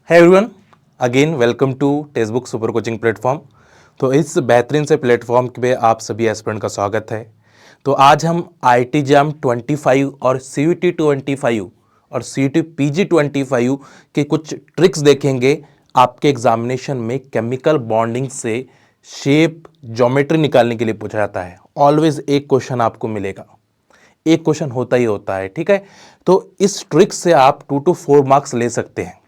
है everyone, again welcome to textbook super coaching platform. तो इस बेहतरीन से प्लेटफॉर्म पे आप सभी एस्पिरेंट का स्वागत है। तो आज हम आईआईटी जैम 25 और सीयूटी 25 और सीयूटी पीजी 25 के कुछ ट्रिक्स देखेंगे। आपके एग्जामिनेशन में केमिकल बॉन्डिंग से शेप ज्योमेट्री निकालने के लिए पूछा जाता है। ऑलवेज एक क्वेश्चन आपको मिलेगा, एक क्वेश्चन होता ही होता है, ठीक है। तो इस ट्रिक से आप 2 to 4 मार्क्स ले सकते हैं।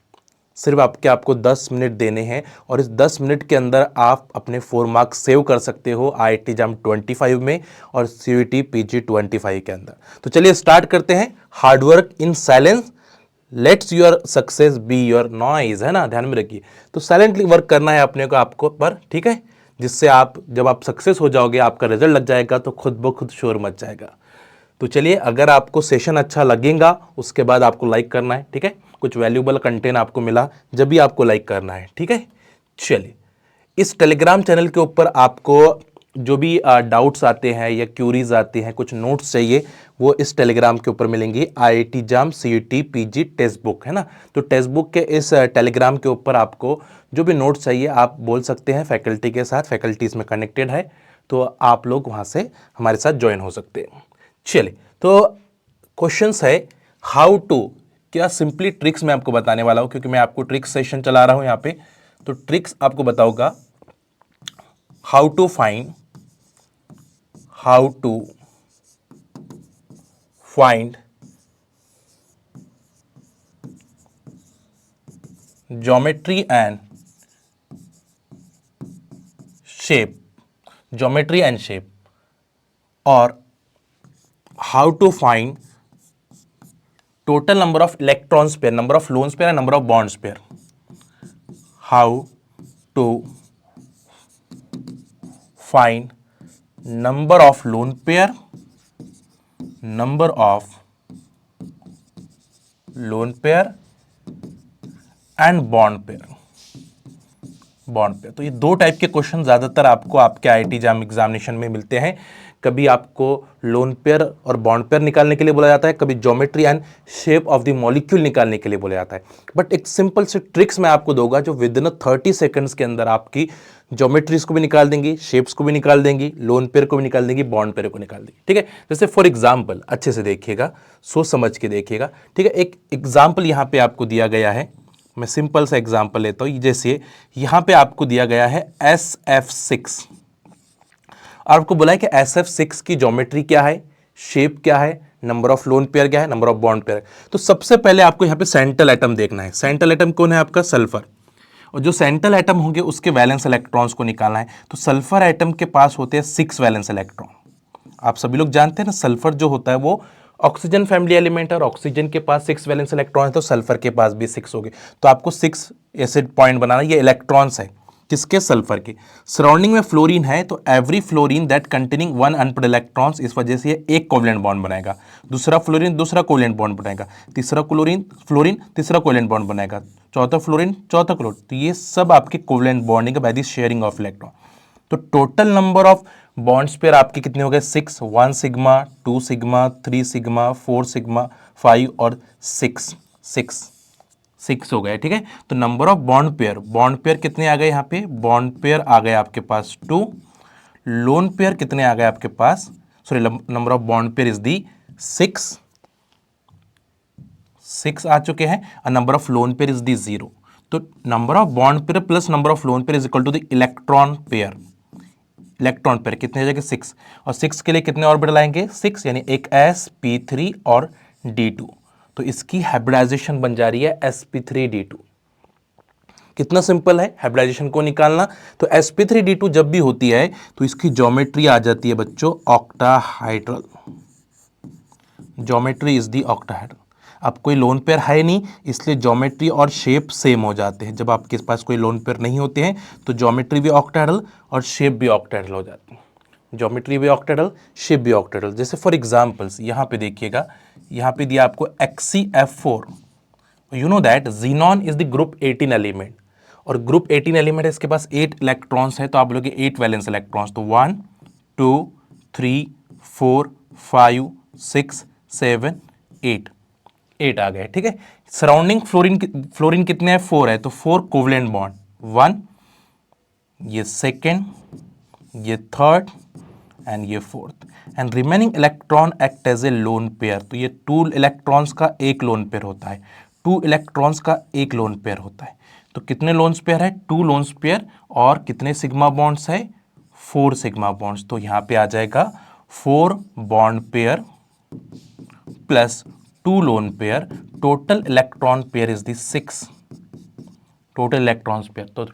सिर्फ आपको 10 मिनट देने हैं और इस 10 मिनट के अंदर आप अपने 4 मार्क्स सेव कर सकते हो आईआईटी जैम 25 में और सीयूटी पीजी 25 के अंदर। तो चलिए स्टार्ट करते हैं। Hard work in silence let's your success be your noise, है ना, ध्यान में रखिए। तो साइलेंटली वर्क करना है अपने को आपको पर, ठीक है, जिससे आप जब आप सक्सेस हो जाओगे, आपका रिजल्ट लग जाएगा तो खुद ब खुद शोर मच जाएगा। तो चलिए, अगर आपको सेशन अच्छा लगेगा उसके बाद आपको लाइक करना है, ठीक है। कुछ वैल्यूएबल कंटेंट आपको मिला जब भी आपको लाइक करना है, ठीक है। चलिए, इस टेलीग्राम चैनल के ऊपर आपको जो भी डाउट्स आते हैं या क्यूरीज आते हैं, कुछ नोट्स चाहिए, वो इस टेलीग्राम के ऊपर मिलेंगी। IIT JAM CUET PG text book, है ना। तो टेक्स्ट बुक के इस टेलीग्राम के ऊपर आपको जो भी नोट्स चाहिए आप बोल सकते हैं फैकल्टी के साथ। फैकल्टी इसमें कनेक्टेड है तो आप लोग वहाँ से हमारे साथ ज्वाइन हो सकते हैं। चलिए, तो क्वेश्चंस है हाउ टू, क्या सिंपली ट्रिक्स मैं आपको बताने वाला हूं क्योंकि मैं आपको ट्रिक्स सेशन चला रहा हूं यहां पे। तो ट्रिक्स आपको बताऊंगा how to find geometry and shape और how to find total number of electrons pair, number of lones pair and number of bonds pair. How to find number of lone pair, number of lone pair and bond pair. तो ये दो type के question ज्यादातर आपको आपके IIT jam examination में मिलते हैं। कभी आपको लोन पेयर और बॉन्ड पेयर निकालने के लिए बोला जाता है, कभी geometry and shape of the molecule निकालने के लिए बोला जाता है। बट एक सिंपल से ट्रिक्स मैं आपको दूंगा जो विद इन 30 सेकंड्स के अंदर आपकी ज्योमेट्रीज को भी निकाल देंगी, शेप्स को भी निकाल देंगी, लोन पेयर को भी निकाल देंगी, बॉन्ड पेयर को निकाल देंगी, ठीक है। जैसे फॉर एग्जाम्पल, अच्छे से देखिएगा, सोच समझ के देखिएगा, ठीक है। एक एग्जाम्पल यहाँ पे आपको दिया गया है, मैं सिंपल सा एग्जाम्पल लेता हूं। जैसे यहां पे आपको दिया गया है SF6 और आपको बोला है कि SF6 की ज्योमेट्री क्या है, शेप क्या है, नंबर ऑफ लोन पेयर क्या है, नंबर ऑफ बॉन्ड पेयर। तो सबसे पहले आपको यहां पे सेंट्रल एटम देखना है। सेंट्रल एटम कौन है? आपका सल्फर। और जो सेंट्रल एटम होंगे उसके वैलेंस इलेक्ट्रॉन्स को निकालना है। तो सल्फर एटम के पास होते हैं 6 वैलेंस इलेक्ट्रॉन। आप सभी लोग जानते हैं ना, सल्फर जो होता है वो ऑक्सीजन फैमिली एलिमेंट है और ऑक्सीजन के पास 6 वैलेंस इलेक्ट्रॉन है, तो सल्फर के पास भी 6 हो गए। तो आपको 6 एसिड पॉइंट बनाना, ये इलेक्ट्रॉन्स है किसके? सल्फर के। सराउंडिंग में फ्लोरीन है तो every fluorine that containing 1 unpaired electrons, इस वजह से ये एक कोवलेंट बॉन्ड बनाएगा। दूसरा फ्लोरीन दूसरा कोवलेंट बॉन्ड बनाएगा। तीसरा फ्लोरीन तीसरा कोवलेंट बॉन्ड बनाएगा। चौथा फ्लोरीन चौथा क्लोरीन। तो ये सब आपके covalent bonding by the sharing of electron. तो total number of bonds pair आपके कितने हो गए? 6, 1 सिग्मा, 2 सिग्मा, 3 सिग्मा, 4 सिग्मा, 5 और 6 हो गए, ठीक है। तो नंबर ऑफ बॉन्ड पेयर कितने आ गए यहाँ पे? बॉन्ड पेयर आ गए आपके पास 2। लोन पेयर कितने आ गए आपके पास? Sorry, number of bond pair is the 6 आ चुके हैं और number of lone pair is the 0। तो number of bond pair plus number of lone pair is equal to the electron pair कितने हो जाएंगे? 6। और 6 के लिए कितने ऑर्बिटल आएंगे? 6, यानी एक sp3 और d2। तो इसकी हाइब्रिडाइजेशन बन जा रही है sp3d2। कितना सिंपल है हाइब्रिडाइजेशन को निकालना। तो sp3d2 जब भी होती है तो इसकी ज्योमेट्री आ जाती है बच्चों octahedral. Geometry is the octahedral. अब कोई लोन पेयर है नहीं, इसलिए ज्योमेट्री और शेप सेम हो जाते हैं। जब आपके पास कोई लोन पेयर नहीं होते हैं तो ज्योमेट्री भी ऑक्टाहेड्रल और शेप भी ऑक्टाहेड्रल हो जाती है। ज्योमेट्री भी ऑक्टाहेड्रल, शेप भी ऑक्टाहेड्रल। जैसे फॉर एग्जांपल्स यहाँ पे देखिएगा, यहाँ पे दिया आपको XeF4। You know that xenon is the group 18 element और ग्रुप 18 एलिमेंट है, इसके पास 8 इलेक्ट्रॉन्स है। तो आप लोग 8 वैलेंस इलेक्ट्रॉन्स, तो 1 2 3 4 5 6 7 8। 8 आ गए, ठीक है। सराउंडिंग फ्लोरीन कितने हैं, 4 है, तो 4 कोवलेंट बॉन्ड, 1, ये सेकेंड, ये थर्ड एंड ये fourth, and remaining electron act as a lone pair. तो ये 2 इलेक्ट्रॉन्स का एक लोन पेयर होता है, 2 इलेक्ट्रॉन्स का एक लोन पेयर होता है। तो कितने लोन्स पेयर है, 2 लोन्स पेयर, और कितने सिग्मा बॉन्ड्स है, 4 सिग्मा बॉन्ड्स। तो यहां पे आ जाएगा 4 bond pair plus 2 loan pair, total electron pair is the 6, total electrons pair. तो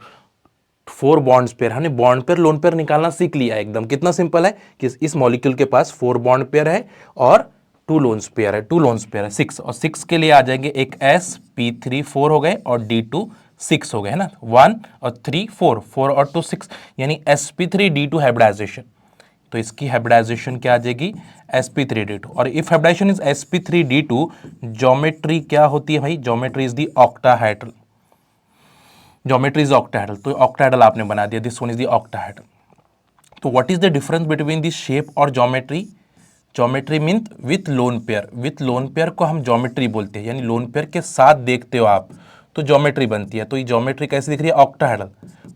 4 बॉन्ड्स पेयर, हमने बॉन्ड पेयर लोन पेयर निकालना सीख लिया एकदम। कितना सिंपल है कि इस मॉलिक्यूल के पास 4 बॉन्ड पेयर है और 2 लोन्स पेयर है, 2 लोन्स पेयर है 6, और 6 के लिए आ जाएंगे एक sp3 4 हो गए और d2 6 हो गए, है ना, 1 और 3 4, 4 और 2 6, यानी sp3 d2 हाइब्रिडाइजेशन। तो इसकी हाइब्रिडाइजेशन क्या आ जाएगी, sp3 d2। और if hybridisation is sp3 d2, geometry क्या होती है भाई, geometry is the octahedral, geometry is octahedral. तो ऑक्टाहेड्रल आपने बना दिया, this one is the octahedral. तो what is the difference between the shape और geometry, geometry mean with lone pair, with lone pair को हम ज्योमेट्री बोलते हैं, यानी लोन पेयर के साथ देखते हो आप तो ज्योमेट्री बनती है। तो ये ज्योमेट्री कैसे दिख रही है, ऑक्टाहेड्रल।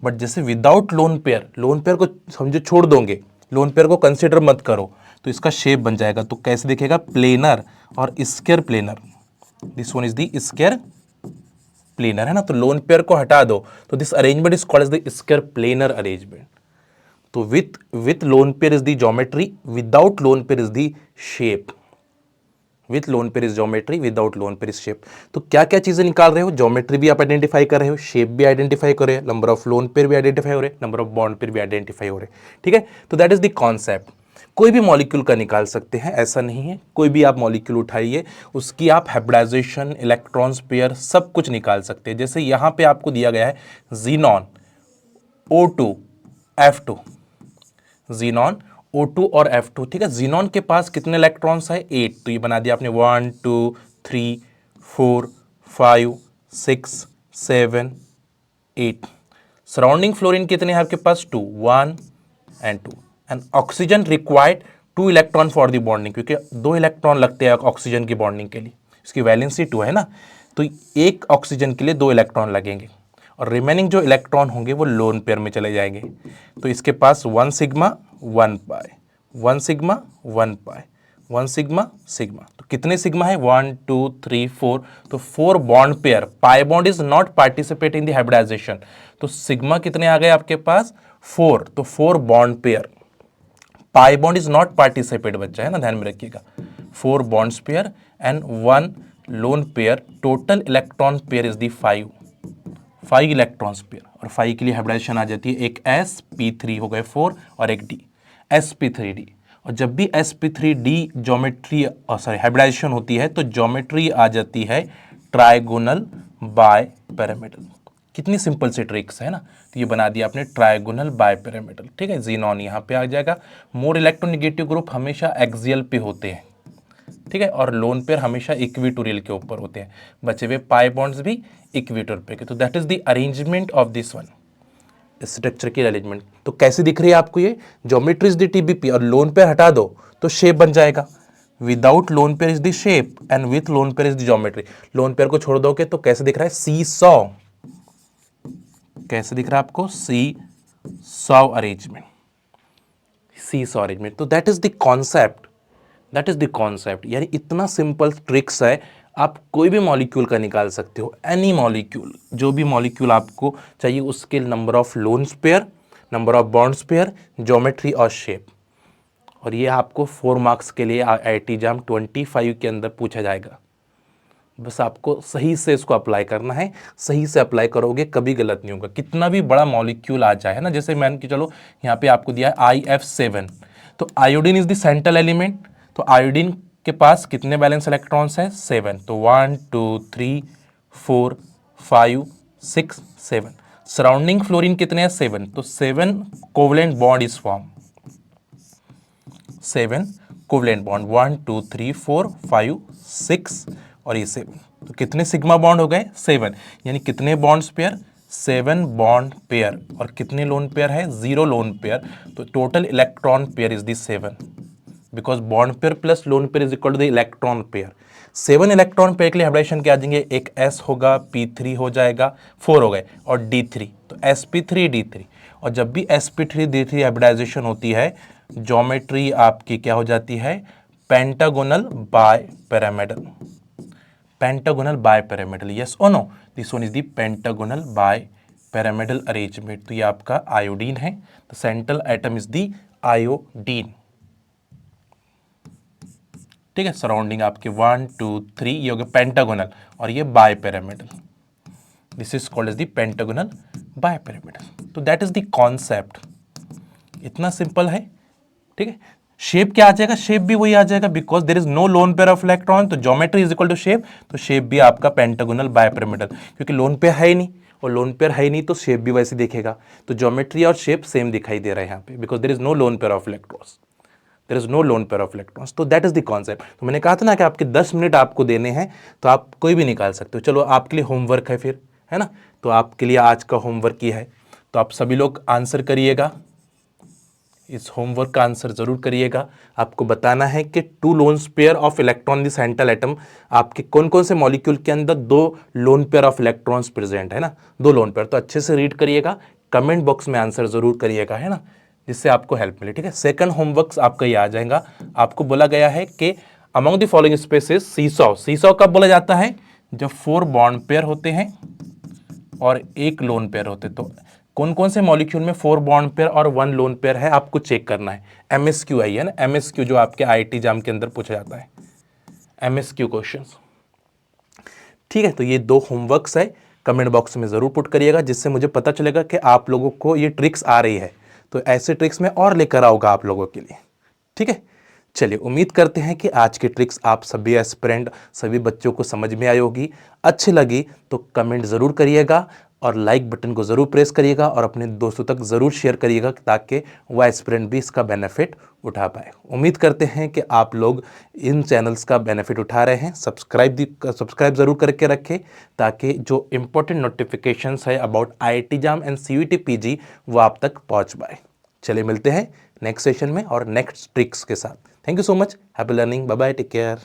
बट जैसे without lone pair, loan pair को समझो छोड़ दोगे, लोन पेयर को कंसिडर मत करो, तो इसका शेप बन जाएगा। तो कैसे दिखेगा, प्लेनर और square planar, this one is the square planar, है ना। तो लोन पेयर को हटा दो, तो this arrangement is called as the square planar arrangement. तो with lone pair is the geometry, without lone pair is the shape, with lone pair is geometry, without lone pair is shape. तो क्या क्या चीजें निकाल रहे हो, geometry भी आप आइडेंटिफाई कर रहे हो, शेप भी आइडेंटिफाई कर रहे हो, नंबर ऑफ लोन पेयर भी आइडेंटिफाई हो रहे, नंबर ऑफ बॉन्ड पेयर भी आइडेंटिफाई हो रहे, ठीक है। तो दैट इज द कॉन्सेप्ट। कोई भी मॉलिक्यूल का निकाल सकते हैं, ऐसा नहीं है, कोई भी आप मॉलिक्यूल उठाइए, उसकी आप हाइब्रिडाइजेशन, इलेक्ट्रॉन्स पेयर सब कुछ निकाल सकते हैं। जैसे यहां पे आपको दिया गया है xenon O2 F2, xenon O2 और F2, ठीक है। ज़ीनॉन के पास कितने इलेक्ट्रॉन्स है, 8, तो ये बना दिया आपने 1 2 3 4 5 6 7 8। सराउंडिंग फ्लोरीन कितने हैं आपके पास, 2, 1 and 2। And oxygen required 2 electron for the bonding, क्योंकि 2 इलेक्ट्रॉन लगते हैं ऑक्सीजन की बॉन्डिंग के लिए, इसकी वैलेंसी 2 है ना, तो एक ऑक्सीजन के लिए 2 इलेक्ट्रॉन लगेंगे, और रिमेनिंग जो इलेक्ट्रॉन होंगे वो लोन पेयर में चले जाएंगे। तो इसके पास 1 सिग्मा 1 पाई, 1 सिग्मा 1 पाई, 1 सिग्मा सिग्मा। तो कितने सिग्मा है, 1 2 3 4, तो 4 bond pair, pi bond is not participate in the hybridization. तो सिग्मा कितने आ गए आपके पास, 4, तो 4 bond pair, pi bond is not participate बच्चा, है ना, ध्यान में रखिएगा। 4 bonds pair and 1 lone pair, total electron pair is the 5 electrons pair, और 5 के लिए हाइब्रिडाइजेशन आ जाती है, एक sp3 हो गए 4 और एक d, sp3d। और जब भी sp3d ज्योमेट्री हाइब्रिडाइजेशन होती है तो ज्योमेट्री आ जाती है ट्राइगोनल बाय पिरामिडल। कितनी सिंपल सी ट्रिक्स है ना, तो ये बना दिया आपने ट्राइगोनल बाय पिरामिडल, ठीक है। ज़ीनॉन यहाँ पे आ जाएगा। मोर इलेक्ट्रोनेगेटिव ग्रुप हमेशा एक्सियल पे होते हैं, ठीक है, और लोन पेयर हमेशा इक्विटोरियल के ऊपर होते हैं, बचे हुए पाई बॉन्ड्स भी इक्वेटर पे के। तो that is the arrangement of this one, structure की अरेंजमेंट। तो कैसे दिख रही है आपको ये, ज्योमेट्री इज द टीबीपी, और लोन पेयर हटा दो तो शेप बन जाएगा। Without lone pair is the shape and with lone pair is the geometry. Loan pair को छोड़ दोगे तो कैसे दिख रहा है, सी सॉ, कैसे दिख रहा है आपको, सी सॉ अरेंजमेंट, सी सॉ अरेंजमेंट। तो that is the concept, that is the concept, यानी इतना सिंपल ट्रिक्स है, आप कोई भी मॉलिक्यूल का निकाल सकते हो, एनी मॉलिक्यूल, जो भी मॉलिक्यूल आपको चाहिए उसके number of loans pair, number of bonds pair, geometry और शेप। और ये आपको 4 मार्क्स के लिए IIT JAM 25 के अंदर पूछा जाएगा। बस आपको सही से इसको अप्लाई करना है, सही से अप्लाई करोगे कभी गलत नहीं होगा। कितना भी बड़ा मॉलिक्यूल आ जाए, है ना, जैसे मैंने कि चलो यहाँ पे आपको दिया है IF7, तो iodine is the central element, तो आयोडीन के पास कितने बैलेंस इलेक्ट्रॉन्स हैं, 7, तो 1 2 3 4 5 6 7। सराउंडिंग फ्लोरीन कितने हैं, 7, तो 7 covalent bond is form, 7 covalent bond, 1 2 3 4 5 6 और ये 7। तो कितने सिग्मा बॉन्ड हो गए, 7, यानी कितने बॉन्ड्स पेयर, 7 बॉन्ड पेयर, और कितने लोन पेयर है, 0 लोन पेयर। तो total electron pair is the 7, because bond pair plus lone pair is equal to the electron pair. 7 electron pair के लिए हाइब्रिडाइजेशन क्या आ जाएंगे, एक s होगा, p3 हो जाएगा, 4 हो गए और d3, तो sp3 d3। और जब भी sp3 d3 हाइब्रिडाइजेशन होती है, ज्योमेट्री आपकी क्या हो जाती है, pentagonal bipyramidal. Pentagonal bipyramidal, yes और no, this one is the pentagonal bipyramidal arrangement. तो ये आपका आयोडीन है, the central atom is the iodine. ठीक है, सराउंडिंग आपके 1 2 3 ये हो गया पेंटागोनल, और ये bipyramidal, this is called as the pentagonal bipyramidal. तो दैट इज द कॉन्सेप्ट, इतना सिंपल है। ठीक है, शेप क्या आ जाएगा, शेप भी वही आ जाएगा, because there is no lone pair of electron, तो geometry is equal to shape, तो शेप भी आपका पेंटागोनल बाय पिरामिडल, क्योंकि लोन पेयर है ही नहीं, और लोन पेयर है ही नहीं तो शेप भी वैसे दिखेगा। तो ज्योमेट्री और शेप सेम दिखाई दे रहा है यहाँ पे, because there is no lone pair of electrons, there is no lone pair of electrons. तो दैट इज द कॉन्सेप्ट। तो मैंने कहा था ना कि आपके 10 मिनट आपको देने हैं, तो आप कोई भी निकाल सकते हो। चलो आपके लिए होमवर्क है फिर, है ना, तो आपके लिए आज का होमवर्क ये है, तो आप सभी लोग आंसर करिएगा, इस होमवर्क का आंसर जरूर करिएगा। आपको बताना है कि 2 loan pair of electron the central atom, आपके कौन कौन से मॉलिक्यूल के अंदर 2 loan pair of electrons present है ना, 2 लोन पेयर। तो अच्छे से रीड करिएगा, कमेंट बॉक्स में आंसर जरूर करिएगा, है ना, जिससे आपको हेल्प मिले। ठीक है, सेकंड होमवर्क आपका ये आ जाएगा, आपको बोला गया है कि among the following species seesaw, seesaw कब बोला जाता है, जब 4 बॉन्ड पेयर होते हैं और 1 लोन पेयर होते हैं। तो कौन कौन से मॉलिक्यूल में 4 बॉन्ड पेयर और 1 लोन पेयर है, आपको चेक करना है। MSQ आई है ना, MSQ जो आपके IIT एग्जाम के अंदर पूछा जाता है, MSQ क्वेश्चंस। ठीक है, तो ये 2 होमवर्क्स है, कमेंट बॉक्स में जरूर पुट करिएगा, जिससे मुझे पता चलेगा कि आप लोगों को ये ट्रिक्स आ रही है। तो ऐसे ट्रिक्स मैं और लेकर आऊंगा आप लोगों के लिए। ठीक है, चलिए उम्मीद करते हैं कि आज की ट्रिक्स आप सभी एस्पिरेंट, सभी बच्चों को समझ में आई होगी। अच्छी लगी तो कमेंट ज़रूर करिएगा और लाइक बटन को ज़रूर प्रेस करिएगा और अपने दोस्तों तक ज़रूर शेयर करिएगा, ताकि वह एस्पिरेंट भी इसका बेनिफिट उठा पाए। उम्मीद करते हैं कि आप लोग इन चैनल्स का बेनिफिट उठा रहे हैं। सब्सक्राइब ज़रूर करके रखें, ताकि जो इंपॉर्टेंट नोटिफिकेशंस है about IIT exam and CUET PG वो आप तक पहुँच पाए। चलिए मिलते हैं नेक्स्ट सेशन में और नेक्स्ट ट्रिक्स के साथ। Thank you so much, happy learning, bye bye, take care.